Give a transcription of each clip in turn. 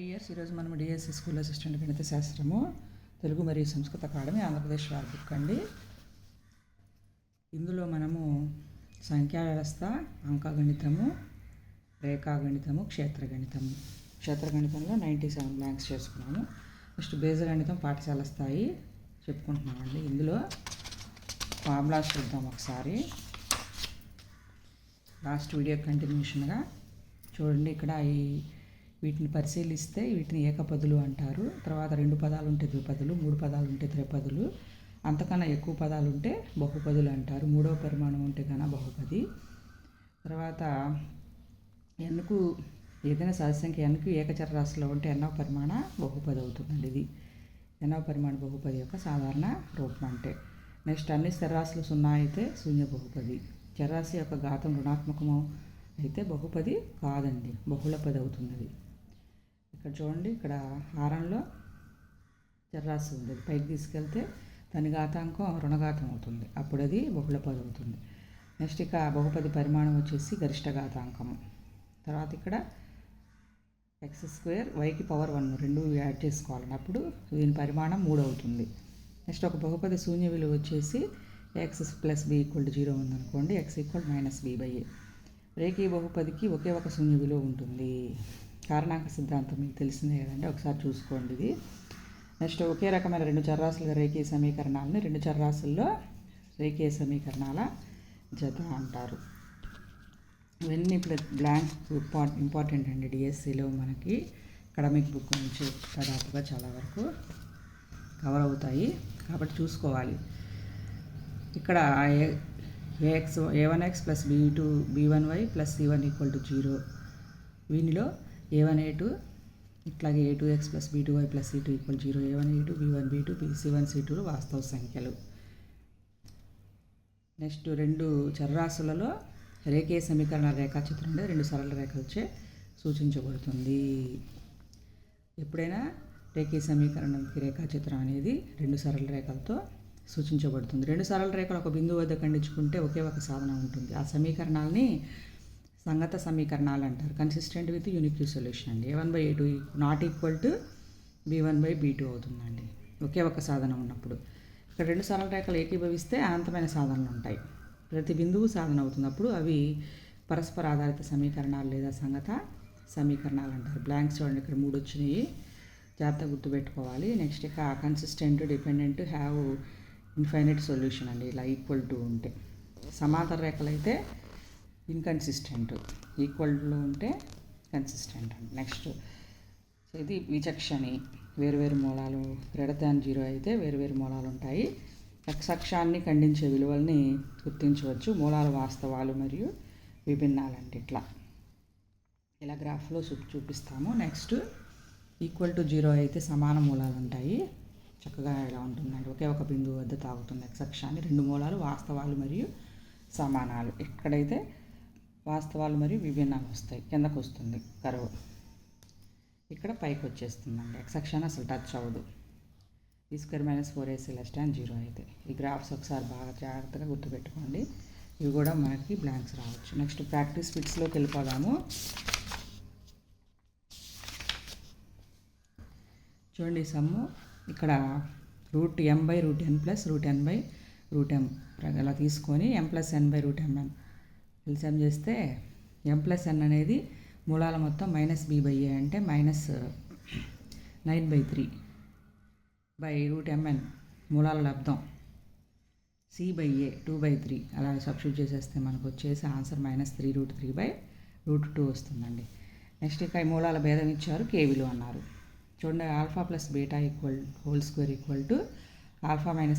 Years ఈరోజు మనం DSC school assistant గణిత శాస్త్రము తెలుగు మరియు సంస్కృత అకాడమీ ఆంధ్రప్రదేశ్ వారి బుక్ అండి. ఇందులో మనము సంఖ్యా వ్యవస్థ, అంకగణితము, రేఖాగణితము, క్షేత్రగణితంలో 97 బ్లాంక్స్ చేసుకున్నాము. నెక్స్ట్ బీజగణితం పాఠశాల స్థాయి చెప్పుకుంటున్నామండి. ఇందులో ఫార్ములాస్ చూద్దాం ఒకసారి. లాస్ట్ వీడియో కంటిన్యూషన్గా చూడండి. ఇక్కడ వీటిని పరిశీలిస్తే వీటిని ఏకపదులు అంటారు. తర్వాత 2 పదాలు ఉంటే ద్విపదులు, 3 పదాలు ఉంటే త్రిపదులు, అంతకన్నా ఎక్కువ పదాలు ఉంటే బహుపదులు అంటారు. 3వ పరిమాణం ఉంటే కన్నా బహుపది. తర్వాత ఎన్కు ఏదైనా సహజసంఖ్య ఎన్కు ఏకచరరాశిలో ఉంటే ఎన్నవ పరిమాణ బహుపది అవుతుందండి. ఇది ఎన్నవ పరిమాణ బహుపది యొక్క సాధారణ రూపం అంటే. నెక్స్ట్ అన్ని స్థిరరాశులు 0 అయితే శూన్య బహుపది. చరరాశి యొక్క ఘాతం రుణాత్మకము అయితే బహుపది కాదండి, బహుళపది అవుతుంది. ఇక్కడ చూడండి, ఇక్కడ హారంలో చరరాశి ఉంది, పైకి తీసుకెళ్తే దాని ఘాతాంకం రుణఘాతం అవుతుంది, అప్పుడు అది బహుళపది అవుతుంది. నెక్స్ట్ ఇక బహుపది పరిమాణం వచ్చేసి గరిష్ట ఘాతాంకము. తర్వాత ఇక్కడ x² yకి పవర్ 1 రెండు యాడ్ చేసుకోవాలని, అప్పుడు దీని పరిమాణం 3 అవుతుంది. నెక్స్ట్ ఒక బహుపది శూన్య విలువ వచ్చేసి x + b = 0 ఉందనుకోండి, x - b/a. రేఖీయ బహుపదికి ఒకే ఒక శూన్య విలువ ఉంటుంది. కారణాంక సిద్ధాంతం మీకు తెలిసిందే కదండి, ఒకసారి చూసుకోండి ఇది. నెక్స్ట్ ఒకే రకమైన 2 చరరాశుల రేఖీయ సమీకరణాలని 2 చరరాశుల్లో రేఖీయ సమీకరణాల జత అంటారు. ఇవన్నీ బ్లాంక్ ఇంపార్టెంట్ అండి. డిఎస్సిలో మనకి అకాడమిక్ బుక్ నుంచి దాదాపుగా చాలా వరకు కవర్ అవుతాయి కాబట్టి చూసుకోవాలి. ఇక్కడ a1x + b1y + c1 = 0. వీనిలో a1a2 ఇట్లాగే a2x + b2y + c2 = 0. a1a2 b1 b2 c1 c2 వాస్తవ సంఖ్యలు. నెక్స్ట్ 2 చరరాశులలో రేఖీయ సమీకరణ రేఖాచిత్రం అంటే 2 సరళ రేఖలచే సూచించబడుతుంది. ఎప్పుడైనా రేఖీయ సమీకరణకి రేఖాచిత్రం అనేది 2 సరళ రేఖలతో సూచించబడుతుంది. 2 సరళ రేఖలు ఒక బిందువు వద్ద ఖండించుకుంటే ఒకే ఒక సాధనం ఉంటుంది. ఆ సమీకరణాలని సంగత సమీకరణాలు అంటారు. కన్సిస్టెంట్ విత్ యూనిక్ సొల్యూషన్ అండి. a1/a2 ≠ b1/b2 అవుతుందండి, ఒకే ఒక సాధనం ఉన్నప్పుడు. ఇక్కడ 2 సరళ రేఖలు ఏకీభవిస్తే అనంతమైన సాధనలు ఉంటాయి. ప్రతి బిందువు సాధన అవుతున్నప్పుడు అవి పరస్పర ఆధారిత సమీకరణాలు లేదా సంగత సమీకరణాలు అంటారు. బ్లాంక్స్ చూడండి, ఇక్కడ 3 వచ్చినాయి, జాగ్రత్తగా గుర్తుపెట్టుకోవాలి. నెక్స్ట్ ఇక consistent, dependent, have infinite solution అండి. ఇలా ఈక్వల్ టు ఉంటే సమాంతర రేఖలు అయితే ఇన్కన్సిస్టెంట్, ఈక్వల్లో ఉంటే కన్సిస్టెంట్ అండి. నెక్స్ట్ ఇది విచక్షణి, వేరువేరు మూలాలు >0 అయితే వేరువేరు మూలాలు ఉంటాయి. x అక్షాన్ని ఖండించే విలువల్ని గుర్తించవచ్చు. మూలాలు వాస్తవాలు మరియు విభిన్నాలంటే ఇలా గ్రాఫ్లో చూపిస్తాము. నెక్స్ట్ =0 అయితే సమాన మూలాలు ఉంటాయి. చక్కగా ఇలా ఉంటుందండి, ఒకే ఒక బిందువు వద్ద తాగుతుంది x అక్షాన్ని. 2 మూలాలు వాస్తవాలు మరియు సమానాలు. ఇక్కడైతే వాస్తవాలు మరియు విభిన్నాలు వస్తాయి, కిందకు వస్తుంది కర్వ్, ఇక్కడ పైకి వచ్చేస్తుందండి. x అక్షాన్ని అసలు టచ్ అవ్వదు. b² - 4ac < 0 అయితే. ఈ గ్రాఫ్స్ ఒకసారి బాగా జాగ్రత్తగా గుర్తుపెట్టుకోండి, ఇవి కూడా మనకి బ్లాంక్స్ రావచ్చు. నెక్స్ట్ ప్రాక్టీస్ బిట్స్లోకి వెళ్ళిపోదాము. చూడండి, సమ్ము ఇక్కడ √m/√n + √n/√m ఇలా తీసుకొని m+n/√mn ఎల్సిఎం చేస్తే m+n అనేది మూలాల మొత్తం -b/a అంటే -9/3/√mn మూలాల లబ్ధం c/a 2/3 అలా సబ్స్టిట్యూట్ చేసేస్తే మనకు వచ్చేసి ఆన్సర్ -3√3/√2 వస్తుందండి. నెక్స్ట్ ఇక ఈ మూలాల భేదం ఇచ్చారు, k విలువ అన్నారు. చూడండి, α + β ² = α -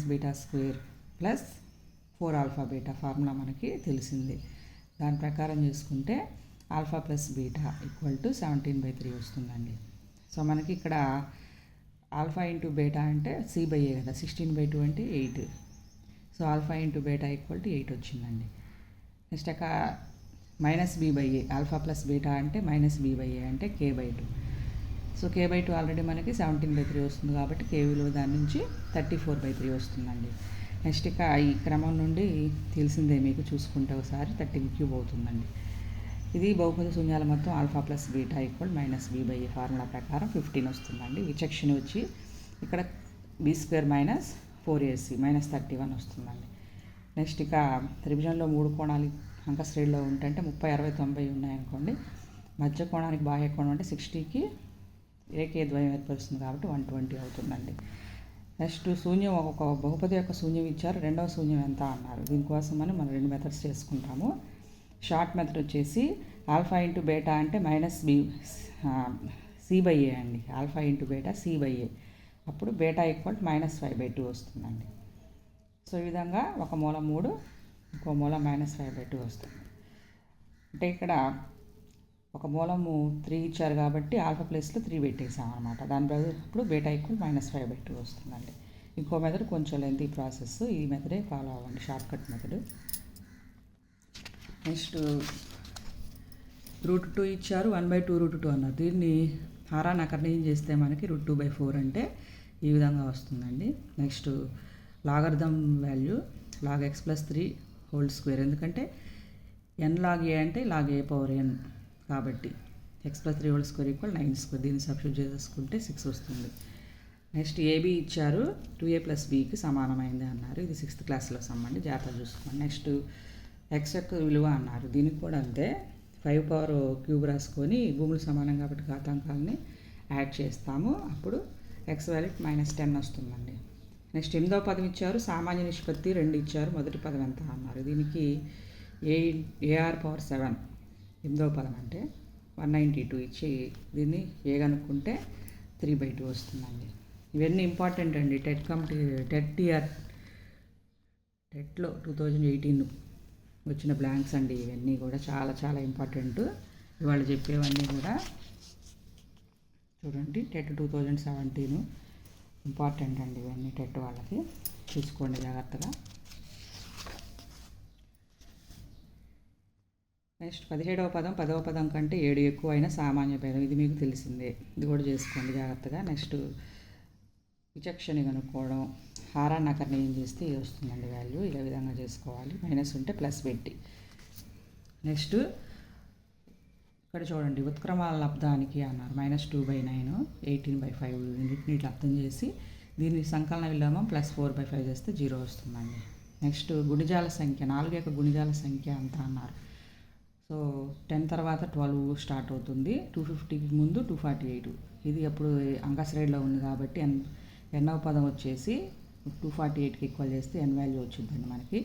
β² + 4α β ఫార్ములా మనకి తెలిసింది. దాని ప్రకారం చేసుకుంటే α + β = 17/3 వస్తుందండి. సో మనకి ఇక్కడ α × β అంటే c/a కదా, 16/2 అంటే 8. సో α × β = 8 వచ్చిందండి. నెక్స్ట్ ఇక -b/a, α + β అంటే -b/a అంటే k/2. సో k/2 ఆల్రెడీ మనకి 17/3 వస్తుంది కాబట్టి k విలువ దాని నుంచి 34/3 వస్తుందండి. నెక్స్ట్ ఇక ఈ క్రమం నుండి తెలిసిందే మీకు, చూసుకుంటే ఒకసారి 13³ అవుతుందండి. ఇది బహుపది శూన్యాల మొత్తం alpha plus beta equal minus b by formula ప్రకారం 15 వస్తుందండి. విచక్షణ వచ్చి ఇక్కడ be square minus 4ac minus 31 వస్తుందండి. నెక్స్ట్ ఇక త్రిభుజంలో 3 కోణాలు అంక శ్రేణిలో ఉంటే 30, 60, 90 ఉన్నాయనుకోండి. మధ్య కోణానికి బాహ్య కోణం అంటే 60కి ఏకే ద్వయం ఏర్పరుస్తుంది కాబట్టి 120 అవుతుందండి. నెక్స్ట్ శూన్యం ఒక బహుపది యొక్క శూన్యం ఇచ్చారు, రెండవ శూన్యం ఎంత అన్నారు. దీనికోసమని మనం 2 మెథడ్స్ చేసుకుంటాము. షార్ట్ మెథడ్ వచ్చేసి ఆల్ఫా ఇంటూ బీటా అంటే మైనస్ సి బై ఏ అండి. Alpha into beta C by A, అప్పుడు బీటా ఈక్వల్ -5/2 వస్తుందండి. సో ఈ విధంగా ఒక మూలం 3, ఇంకో మూలం -5/2 వస్తుంది. అంటే ఇక్కడ ఒక మూలము 3 ఇచ్చారు కాబట్టి ఆల్ఫా ప్లేస్లో 3 పెట్టేసాం అనమాట. దాని బదులు ఇప్పుడు బీటా ఈక్వల్ -5/2 వస్తుందండి. ఇంకో మెథడ్ కొంచెం లెంతీ ప్రాసెస్, ఈ మెథడే ఫాలో అవ్వండి, షార్ట్ కట్ మెథడ్. నెక్స్ట్ √2 ఇచ్చారు, 1/2 √2 అన్నారు. దీన్ని హారాన్ని అకర్ణీయం చేస్తే మనకి √2/4 అంటే ఈ విధంగా వస్తుందండి. Next logarithm value log x + 3 whole square, ఎందుకంటే n log a అంటే log a పవర్ n కాబట్టి x + 3 హోల్ స్క్వేర్ ఈక్వల్ 9². దీన్ని సబ్స్టిట్యూట్ చేసుకుంటే 6 వస్తుంది. నెక్స్ట్ ఏబీ ఇచ్చారు, 2a + bకి సమానమైంది అన్నారు. ఇది 6th క్లాస్లో సమ్మండి, జాగ్రత్తగా చూసుకోండి. నెక్స్ట్ x యొక్క విలువ అన్నారు. దీనికి కూడా అంతే, 5 పవర్ క్యూబ్ రాసుకొని భూములు సమానం కాబట్టి ఘాతాంకాలని యాడ్ చేస్తాము. అప్పుడు x వాల్యూ -10 వస్తుందండి. నెక్స్ట్ 8వ పదం ఇచ్చారు, సామాన్య నిష్పత్తి 2 ఇచ్చారు, మొదటి పదం ఎంత అన్నారు. దీనికి AR పవర్ 7 8వ పదం అంటే 192 ఇచ్చి దీన్ని ఏ కనుక్కుంటే 3/2 వస్తుందండి. ఇవన్నీ ఇంపార్టెంట్ అండి. టెట్లో 2018 వచ్చిన బ్లాంక్స్ అండి. ఇవన్నీ కూడా చాలా చాలా ఇంపార్టెంట్. ఇవాళ చెప్పేవన్నీ కూడా చూడండి. టెట్ 2017 ఇంపార్టెంట్ అండి. ఇవన్నీ టెట్ వాళ్ళకి చూసుకోండి జాగ్రత్తగా. నెక్స్ట్ 17వ పదం 10వ పదం కంటే 7 ఎక్కువ అయిన సామాన్య భేదం, ఇది మీకు తెలిసిందే, ఇది కూడా చేసుకోండి జాగ్రత్తగా. నెక్స్ట్ విచక్షణ కనుక్కోవడం, హారాన్ని అకర్ణీయం చేస్తే ఇది వస్తుందండి వాల్యూ. ఇలా విధంగా చేసుకోవాలి, మైనస్ ఉంటే ప్లస్ పెట్టి. నెక్స్ట్ ఇక్కడ చూడండి, ఉత్క్రమాల లబ్ధానికి అన్నారు -2/9 18/5 రెండింటిని లబ్ధం చేసి దీన్ని సంకలన విలోమం +4/5 చేస్తే 0 వస్తుందండి. నెక్స్ట్ గుణిజాల సంఖ్య, 4 యొక్క గుణిజాల సంఖ్య అంత అన్నారు. సో 10 తర్వాత 12 స్టార్ట్ అవుతుంది, 250కి ముందు 248. ఇది అప్పుడు అంకశ్రేణిలో ఉంది కాబట్టి ఎన్నవ పదం వచ్చేసి 248కి ఈక్వల్ చేస్తే n వాల్యూ వచ్చిందండి మనకి.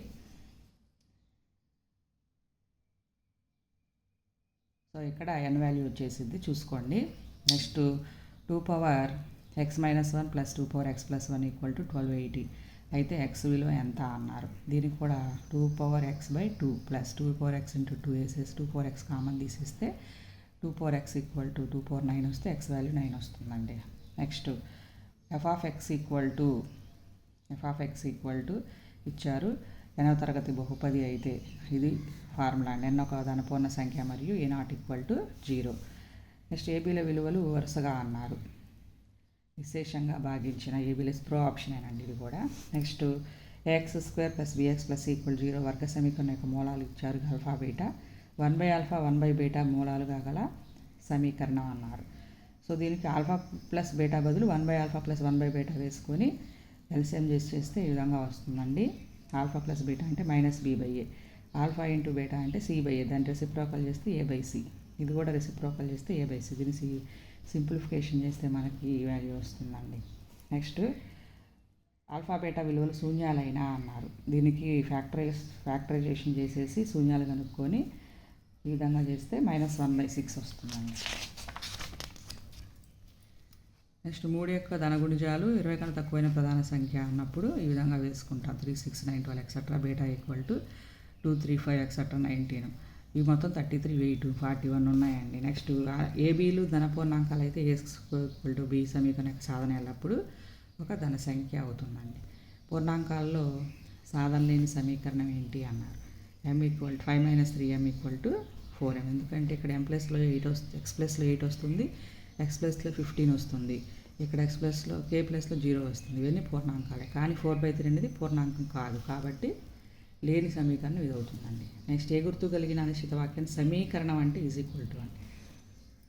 సో ఇక్కడ n వాల్యూ వచ్చేసింది చూసుకోండి. Next 2 power x - 1 + 2 power x + 1 = 1280. అయితే x విలువ ఎంత అన్నారు. దీనికి కూడా 2 పవర్ x/2 + 2 పవర్ x × 2 వేసేసి 2 పవర్ x కామన్ తీసేస్తే 2 పవర్ x = 2 పవర్ 9 వస్తే x వాల్యూ 9 వస్తుందండి. నెక్స్ట్ f(x) ఇచ్చారు, 8వ తరగతి బహుపది అయితే ఇది ఫార్ములా అండి. n ఒక ధనపూర్ణ సంఖ్య మరియు a0 = 0. నెక్స్ట్ ఏబీల విలువలు వరుసగా అన్నారు, విశేషంగా భాగించిన ఏబీలెస్ ప్రో ఆప్షనేనండి ఇది కూడా. నెక్స్ట్ ax² + bx = 0 వర్గ సమీకరణం యొక్క మూలాలు ఇచ్చారు, ఆల్ఫా బీటా 1/α 1/β మూలాలుగా గల సమీకరణం అన్నారు. సో దీనికి ఆల్ఫా ప్లస్ బీటా బదులు 1/α + 1/β వేసుకొని ఎల్సిఎం చేస్తే ఈ విధంగా వస్తుందండి. ఆల్ఫా ప్లస్ బీటా అంటే -b/a, ఆల్ఫా ఇంటూ బీటా అంటే c/a, దాన్ని రెసిప్రోకల్ చేస్తే a/c, ఇది కూడా రెసిప్రోకల్ చేస్తే a/c. దీన్ని సింప్లిఫికేషన్ చేస్తే మనకి ఈ వాల్యూ వస్తుందండి. నెక్స్ట్ ఆల్ఫా బీటా విలువలు శూన్యాలైనా అన్నారు. దీనికి ఫ్యాక్టరైజేషన్ చేసేసి శూన్యాలు కనుక్కొని ఈ విధంగా చేస్తే -1/6 వస్తుందండి. నెక్స్ట్ 3 యొక్క ధనగుణిజాలు 20 కన్నా తక్కువైన ప్రధాన సంఖ్య అన్నప్పుడు ఈ విధంగా వేసుకుంటాం, 3, 6, 9, 12 ఎక్సెట్రా. Beta = 2, 3, 5 etcetera 19. ఇవి మొత్తం 33, 8, 41 ఉన్నాయండి. నెక్స్ట్ ఏబీలు ధనపూర్ణాంకాలు అయితే a² b సమీకరణ యొక్క సాధన ఎల్లప్పుడు ఒక ధన సంఖ్య అవుతుందండి. పూర్ణాంకాల్లో సాధన లేని సమీకరణం ఏంటి అన్నారు. m = 5 - 3m = 4m, ఎందుకంటే ఇక్కడ m+లో 8 వస్తుంది, x+లో 8 వస్తుంది, x+లో 15 వస్తుంది, ఇక్కడ k+లో 0 వస్తుంది. ఇవన్నీ పూర్ణాంకాలే, కానీ 4/3 అనేది పూర్ణాంకం కాదు కాబట్టి లేని సమీకరణం ఇది అవుతుందండి. నెక్స్ట్ ఏ గుర్తు కలిగిన అనిశ్చిత వాక్యం సమీకరణం అంటే ఈజ్ ఈక్వల్ టు అండి.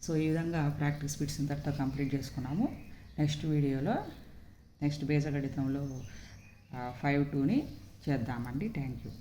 సో ఈ విధంగా ప్రాక్టీస్ బిట్స్ ఇంతటితో కంప్లీట్ చేసుకున్నాము. నెక్స్ట్ వీడియోలో నెక్స్ట్ బీజగణితంలో 5-2ని చేద్దామండి. Thank you.